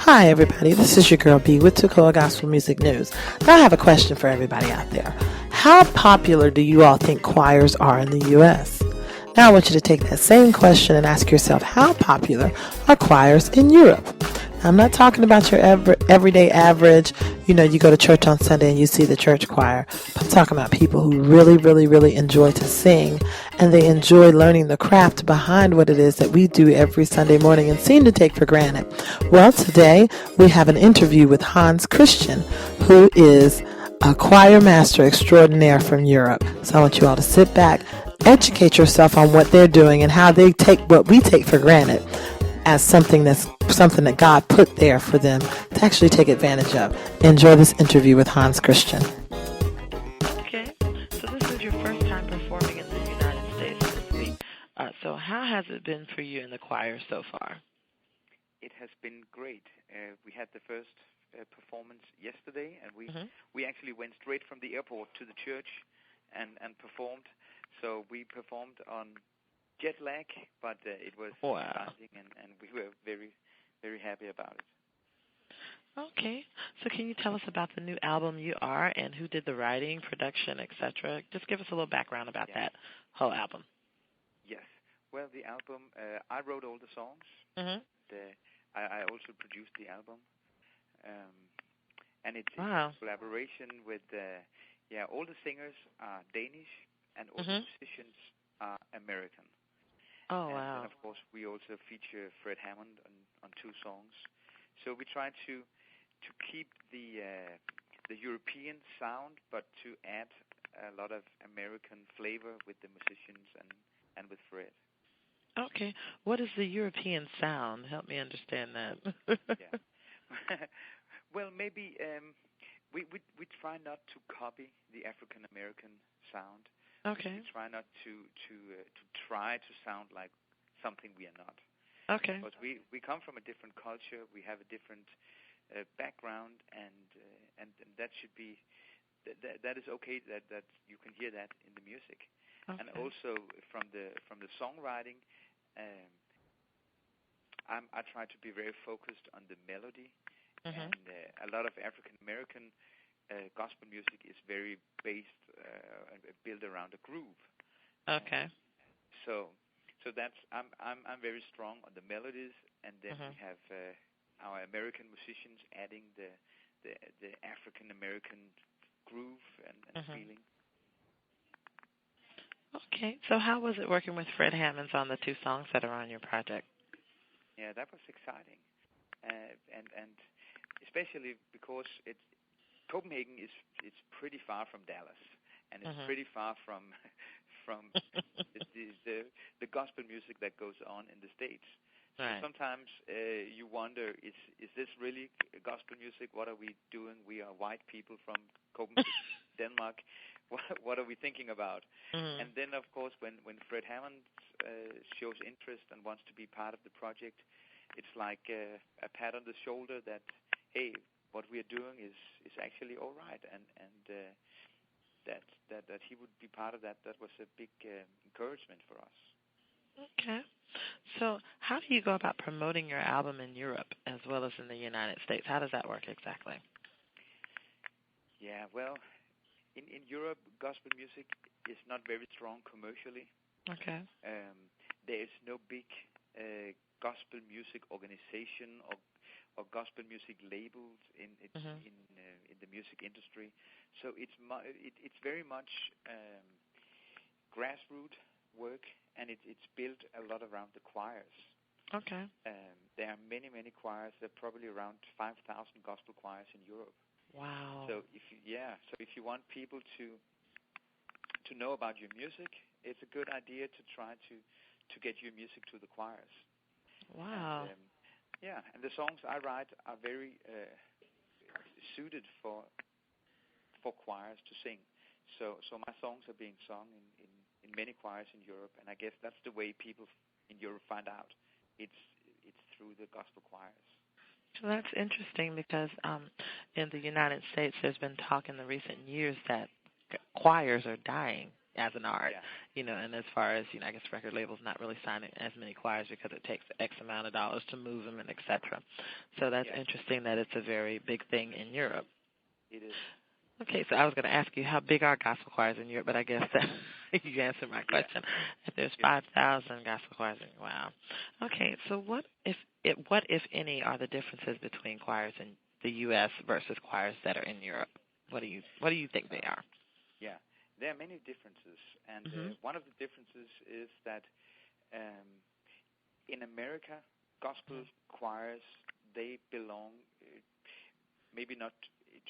Hi, everybody. This is your girl B with Tukoa Gospel Music News. Now, I have a question for everybody out there. How popular do you all think choirs are in the U.S.? Now, I want you to take that same question and ask yourself, how popular are choirs in Europe? Now, I'm not talking about your everyday average, you go to church on Sunday and you see the church choir. I'm talking about people who really enjoy to sing, and they enjoy learning the craft behind what it is that we do every Sunday morning and seem to take for granted. Well, today we have an interview with Hans Christian, who is a choir master extraordinaire from Europe. So I want you all to sit back, educate yourself on what they're doing and how they take what we take for granted as something that God put there for them to actually take advantage of. Enjoy this interview with Hans Christian. Okay, so this is your first time performing in the United States this week. So how has it been for you in the choir so far? It has been great. We had the first performance yesterday, and we actually went straight from the airport to the church and performed. So we performed on jet lag, but it was exciting, and we were very, very happy about it. Okay, so can you tell us about the new album You Are and who did the writing, production, etc.? Just give us a little background about that whole album. Yes. Well, the album, I wrote all the songs. I also produced the album. And it's a collaboration with, all the singers are Danish and all the musicians are American. Oh, wow. And of course, we also feature Fred Hammond on two songs. So we try to keep the European sound, but to add a lot of American flavor with the musicians and with Fred. Okay. What is the European sound? Help me understand that. Well, maybe we try not to copy the African American sound. Okay. We try not to try to sound like something we are not. Okay. Because we come from a different culture, we have a different background, and that should be that is okay. That you can hear that in the music, and also from the songwriting. I try to be very focused on the melody, and a lot of African American gospel music is very based built around a groove. Okay. So that's I'm very strong on the melodies, and then we have our American musicians adding the African American groove and feeling. Okay. So how was it working with Fred Hammond on the two songs that are on your project? Yeah, that was exciting, and especially because Copenhagen is pretty far from Dallas, and it's pretty far from the gospel music that goes on in the States. Right. So sometimes you wonder, is this really gospel music? What are we doing? We are white people from Copenhagen, Denmark. What are we thinking about? And then, of course, when Fred Hammond shows interest and wants to be part of the project, it's like a pat on the shoulder that, hey, what we are doing is actually all right, and that he would be part of that. That was a big encouragement for us. Okay. So how do you go about promoting your album in Europe as well as in the United States? How does that work exactly? Yeah, well, in Europe, gospel music is not very strong commercially. Okay. There is no big gospel music organization or gospel music labels in the music industry. So it's very much grassroots work, and it's built a lot around the choirs. Okay. There are many choirs. There are probably around 5,000 gospel choirs in Europe. Wow. So if you want people to know about your music, it's a good idea to try to get your music to the choirs. Wow. And the songs I write are very suited for choirs to sing. So my songs are being sung in many choirs in Europe, and I guess that's the way people in Europe find out. It's through the gospel choirs. So that's interesting because in the United States there's been talk in the recent years that choirs are dying as an art, Yeah. and as far as, I guess record labels not really signing as many choirs because it takes X amount of dollars to move them and et cetera. So that's interesting that it's a very big thing in Europe. It is. Okay, so I was going to ask you how big are gospel choirs in Europe, but I guess that you answered my question. If there's 5,000 gospel choirs, wow. Okay, so what if any are the differences between choirs in the U.S. versus choirs that are in Europe? What do you think they are? Yeah, there are many differences, and one of the differences is that in America, gospel choirs, they belong maybe not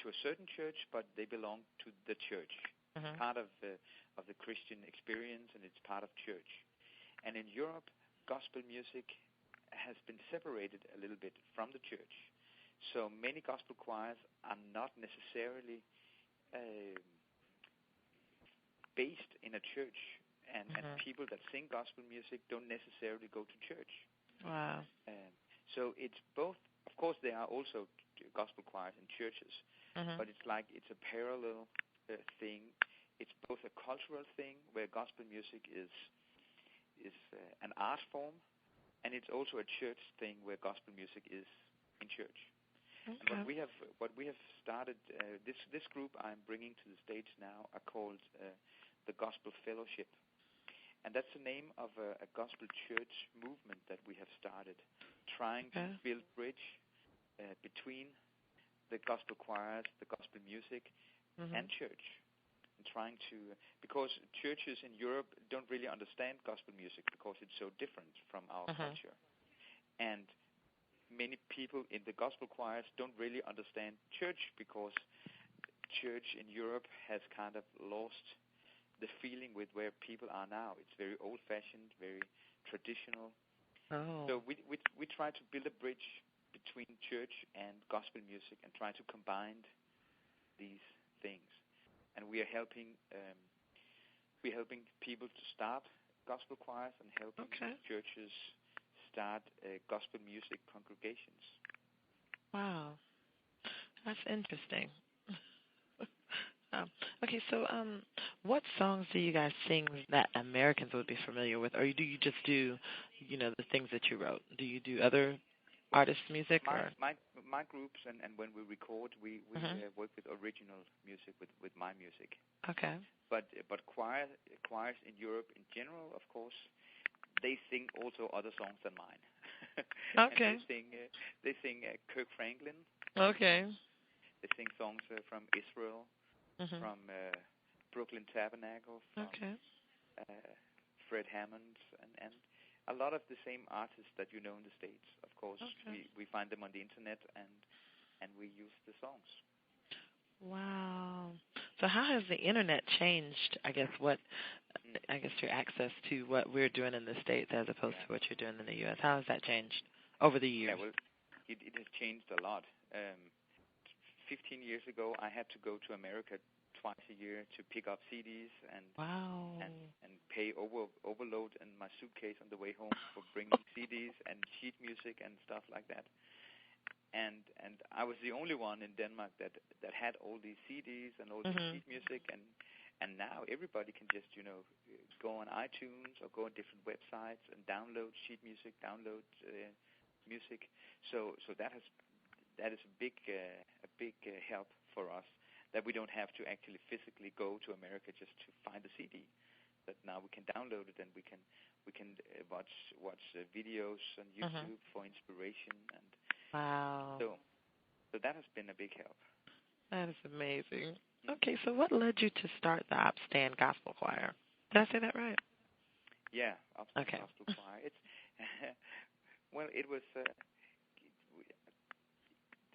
to a certain church, but they belong to the church. Part of the Christian experience, and it's part of church. And in Europe, gospel music has been separated a little bit from the church. So many gospel choirs are not necessarily based in a church, and people that sing gospel music don't necessarily go to church. Wow. So it's both. Of course, there are also gospel choirs in churches, but it's like it's a parallel thing. It's both a cultural thing where gospel music is an art form, and it's also a church thing where gospel music is in church. Okay. And what we have started, this group I'm bringing to the stage now are called the Gospel Fellowship, and that's the name of a gospel church movement that we have started, trying to build bridge between the gospel choirs, the gospel music, and church, and trying to, because churches in Europe don't really understand gospel music because it's so different from our culture, and many people in the gospel choirs don't really understand church because church in Europe has kind of lost the feeling with where people are now. It's very old-fashioned, very traditional. So we try to build a bridge between church and gospel music and try to combine these things. And we are helping people to start gospel choirs and helping churches start gospel music congregations. Wow, that's interesting. Okay, so what songs do you guys sing that Americans would be familiar with, or do you just do, the things that you wrote? Do you do other artists' music? My groups and when we record, we work with original music with my music. Okay. But choirs in Europe in general, of course, they sing also other songs than mine. Okay. They sing Kirk Franklin. Okay. They sing songs from Israel, from Brooklyn Tabernacle, from Fred Hammond, and a lot of the same artists that you know in the States. Of course, we find them on the internet and we use the songs. Wow. So how has the internet changed, your access to what we're doing in the States as opposed to what you're doing in the U.S.? How has that changed over the years? Yeah, well, it has changed a lot. 15 years ago, I had to go to America twice a year to pick up CDs and pay overload in my suitcase on the way home for bringing CDs and sheet music and stuff like that. And I was the only one in Denmark that had all these CDs and all this sheet music, and now everybody can just go on iTunes or go on different websites and download sheet music, download music. So that is a big help for us, that we don't have to actually physically go to America just to find a CD. That now we can download it and we can watch videos on YouTube for inspiration, and wow. So that has been a big help. That is amazing. Okay, so what led you to start the Upstand Gospel Choir? Did I say that right? Yeah, Upstand Gospel Choir. It's it was.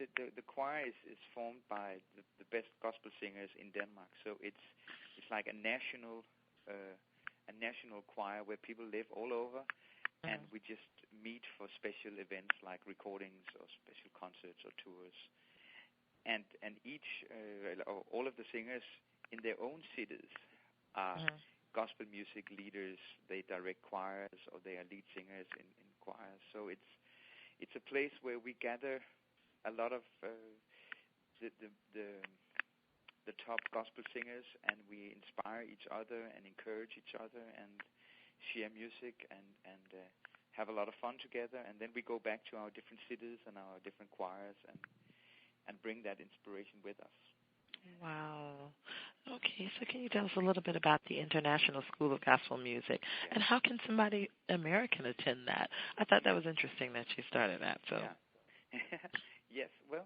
The choir is formed by the best gospel singers in Denmark. So it's like a national choir where people live all over, and we just meet for special events like recordings or special concerts or tours. And each all of the singers in their own cities are gospel music leaders. They direct choirs or they are lead singers in choirs. So it's a place where we gather a lot of the the top gospel singers, and we inspire each other and encourage each other and share music and have a lot of fun together. And then we go back to our different cities and our different choirs and bring that inspiration with us. Wow. Okay, so can you tell us a little bit about the International School of Gospel Music, and how can somebody American attend that? I thought that was interesting that you started that. So. Yeah. Yes, well,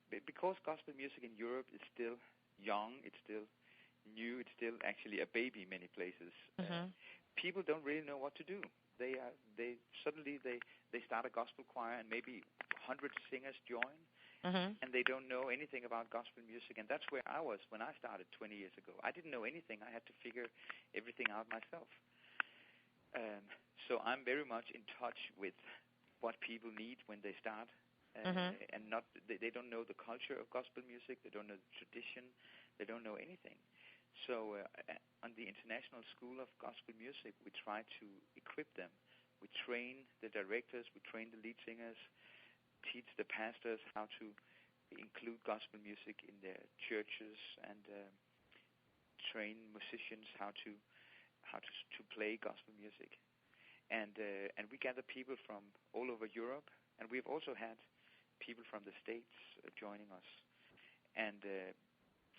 because gospel music in Europe is still young, it's still new, it's still actually a baby in many places. People don't really know what to do. They suddenly start a gospel choir and maybe 100 singers join. And they don't know anything about gospel music, and that's where I was when I started 20 years ago. I didn't know anything. I had to figure everything out myself. So I'm very much in touch with what people need when they start, and they don't know the culture of gospel music. They don't know the tradition. They don't know anything. So on the International School of Gospel Music, we try to equip them. We train the directors. We train the lead singers. Teach the pastors how to include gospel music in their churches, and train musicians how to play gospel music. And we gather people from all over Europe, and we've also had people from the States joining us, and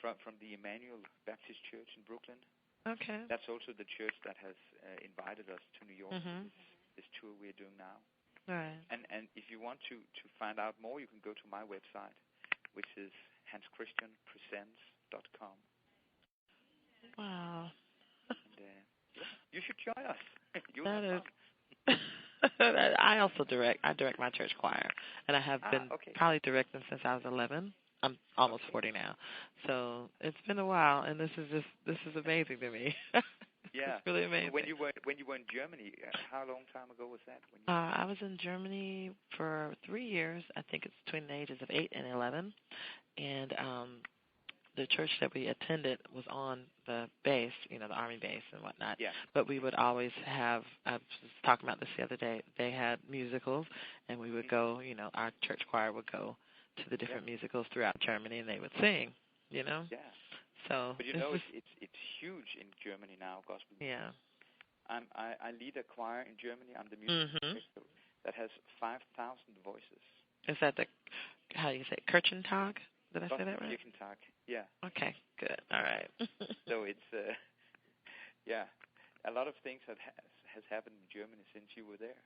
from the Emmanuel Baptist Church in Brooklyn. Okay. That's also the church that has invited us to New York for this tour we're doing now. Right. And if you want to find out more, you can go to my website, which is hanschristianpresents.com. Wow. And you should join us. That is. I direct my church choir, and I have been probably directing since I was 11. I'm almost 40 now, so it's been a while, and this is amazing to me. Yeah, it's really amazing. When you were in Germany, how long time ago was that? I was in Germany for 3 years. I think it's between the ages of 8 and 11, and the church that we attended was on the base, the Army base and whatnot. Yeah. But we would always have, I was talking about this the other day, they had musicals, and we would go, our church choir would go to the different musicals throughout Germany, and they would sing, Yeah. So, but it's huge in Germany now, gospel music. Yeah. I lead a choir in Germany. I'm the music director that has 5,000 voices. Is that how do you say it, Kirchentag? Did I say that right? Kirchentag, yeah. Okay, good. All right. So it's, a lot of things has happened in Germany since you were there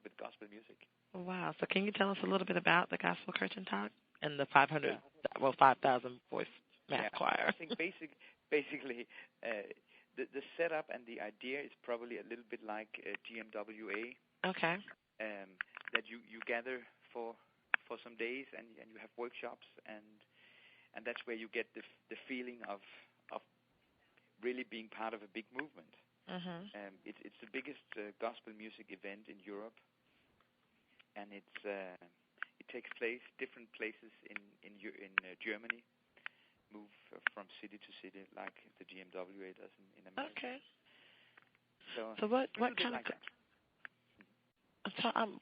with gospel music. Wow. So can you tell us a little bit about the Gospel Kirchentag and the 5,000 voice mass choir? I think basically the setup and the idea is probably a little bit like GMWA. Okay. That you gather for some days and you have workshops, and that's where you get the feeling of really being part of a big movement. It's the biggest gospel music event in Europe, and it takes place different places in Germany. Move from city to city like the GMWA does in America. Okay. So what kind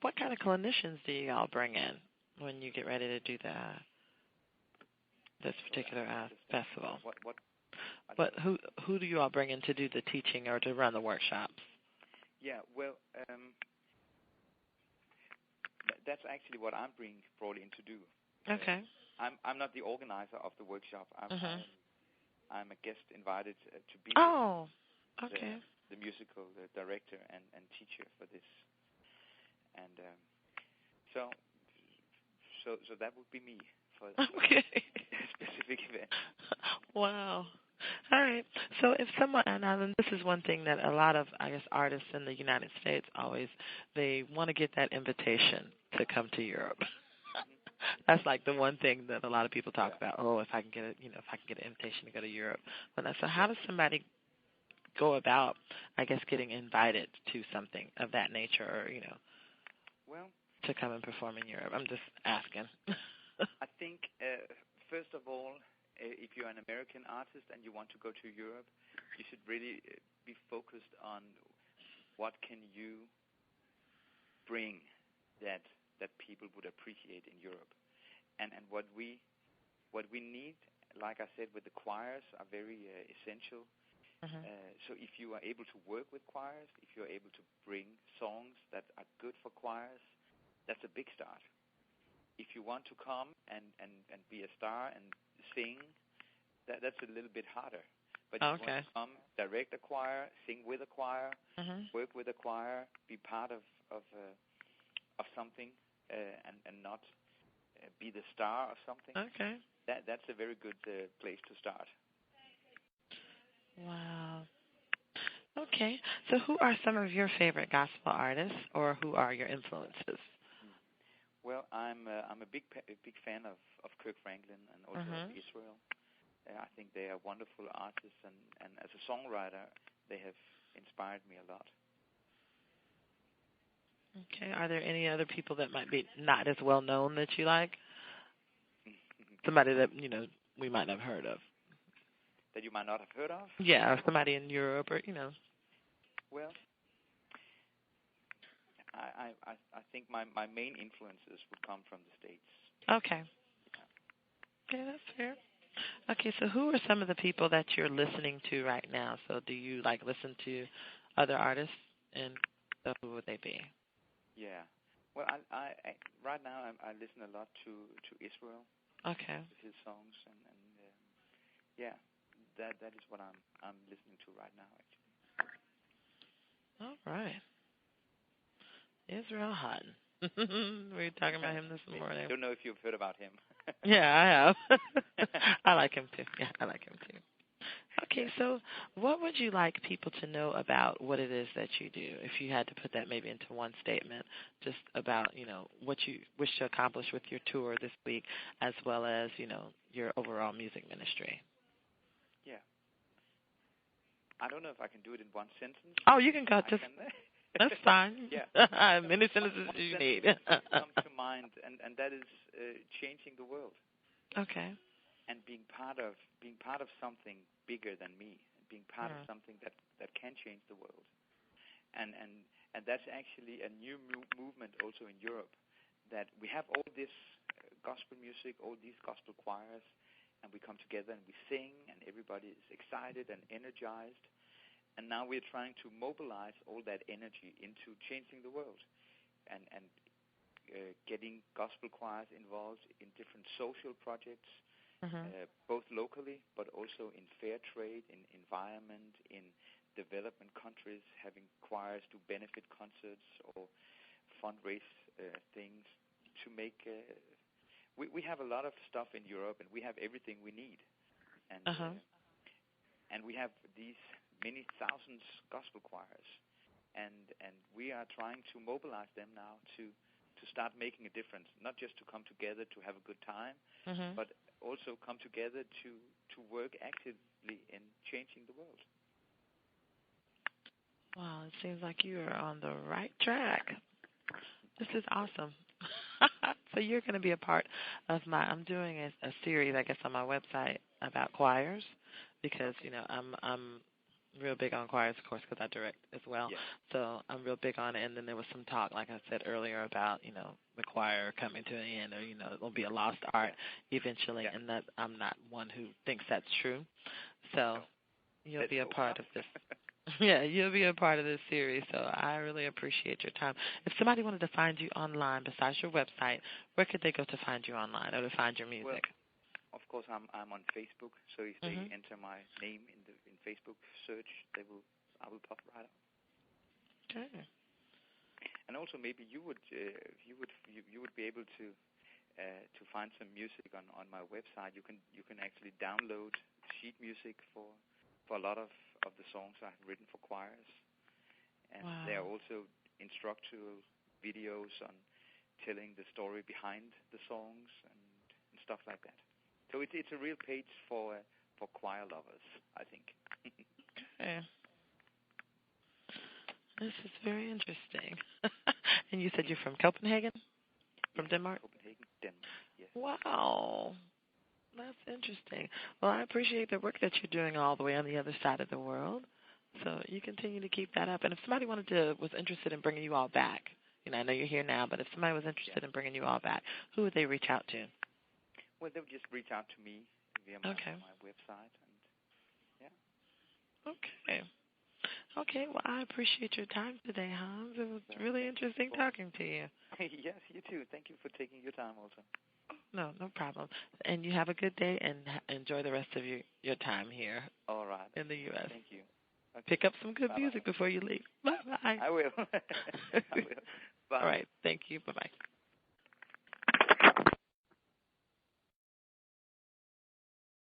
what kind of clinicians do you all bring in when you get ready to do this particular festival? But who do you all bring in to do the teaching or to run the workshops? Yeah, well, that's actually what I'm being brought in to do. Okay. I'm not the organizer of the workshop. I'm a guest invited to be the musical director and teacher for this, and so that would be me for a specific event. Wow. All right. So if someone, and this is one thing that a lot of, artists in the United States they want to get that invitation to come to Europe. That's like the one thing that a lot of people talk about. Oh, if I can get an invitation to go to Europe. So how does somebody go about, getting invited to something of that nature, or well, to come and perform in Europe? I'm just asking. I think first of all, if you're an American artist and you want to go to Europe, you should really be focused on what can you bring that people would appreciate in Europe, and what we need like I said, with the choirs are very essential. So if you are able to work with choirs, if you're able to bring songs that are good for choirs, that's a big start. If you want to come and be a star and sing, that's a little bit harder. But you want to come, direct a choir, sing with a choir, work with a choir, be part of something, and not be the star of something. Okay. That's a very good place to start. Wow. Okay. So who are some of your favorite gospel artists, or who are your influences? Well, I'm a big fan of Kirk Franklin and also of Israel. I think they are wonderful artists, and as a songwriter, they have inspired me a lot. Okay. Are there any other people that might be not as well known that you like? Somebody that, we might not have heard of. That you might not have heard of? Yeah, or somebody in Europe, or Well, I think my main influences would come from the States. Okay. Okay, that's fair. Okay, so who are some of the people that you're listening to right now? So do you listen to other artists, and so who would they be? Yeah. Well, I right now I listen a lot to Israel. Okay. With his songs and yeah, that is what I'm listening to right now actually. All right. Israel Hutton. We were talking about him this morning. I don't know if you've heard about him. Yeah, I have. I like him too. Yeah, I like him too. Okay, so what would you like people to know about what it is that you do? If you had to put that maybe into one statement, just about, what you wish to accomplish with your tour this week, as well as, your overall music ministry. Yeah. I don't know if I can do it in one sentence. Oh, you can go. That's fine. Yeah. Many sentences as you need. Comes to mind, and that is changing the world. Okay. And being part of something bigger than me, being part of something that can change the world, and that's actually a new movement also in Europe. That we have all this gospel music, all these gospel choirs, and we come together and we sing, and everybody is excited and energized. And now we're trying to mobilize all that energy into changing the world, and getting gospel choirs involved in different social projects. Both locally, but also in fair trade, in environment, in development countries, having choirs do benefit concerts or fundraise things to make. We have a lot of stuff in Europe, and we have everything we need, and we have these many thousands gospel choirs, and we are trying to mobilize them now to start making a difference, not just to come together to have a good time, but also come together to work actively in changing the world. Wow, it seems like you are on the right track. This is awesome. So you're going to be a part of I'm doing a series, I guess, on my website about choirs, because, I'm real big on choirs, of course, because I direct as well. Yeah. So I'm real big on it. And then there was some talk, like I said earlier, about, the choir coming to an end, or, it'll be a lost art eventually. And that I'm not one who thinks that's true. So you'll be a part of this. Yeah, you'll be a part of this series. So I really appreciate your time. If somebody wanted to find you online besides your website, where could they go to find you online or to find your music? Well, of course, I'm on Facebook, so if they enter my name in Facebook search, I will pop right up. Okay. And also, maybe you would be able to find some music on my website. You can actually download sheet music for a lot of the songs I've written for choirs, and there are also instructional videos on telling the story behind the songs and stuff like that. So it's a real page for choir lovers, I think. Okay. This is very interesting. And you said you're from Copenhagen? From Denmark? Copenhagen, Denmark, yes. Wow. That's interesting. Well, I appreciate the work that you're doing all the way on the other side of the world. So you continue to keep that up. And if somebody was interested in bringing you all back, I know you're here now, but if somebody was interested in bringing you all back, who would they reach out to? Well, they would just reach out to me via my website. And yeah. Okay. Okay, well, I appreciate your time today, Hans. It was really interesting talking to you. Yes, you too. Thank you for taking your time also. No problem. And you have a good day and enjoy the rest of your time here. All right. In the U.S. Thank you. Okay. Pick up some good Bye-bye. music before you leave. Bye-bye. I will. I will. Bye. All right. Thank you. Bye-bye.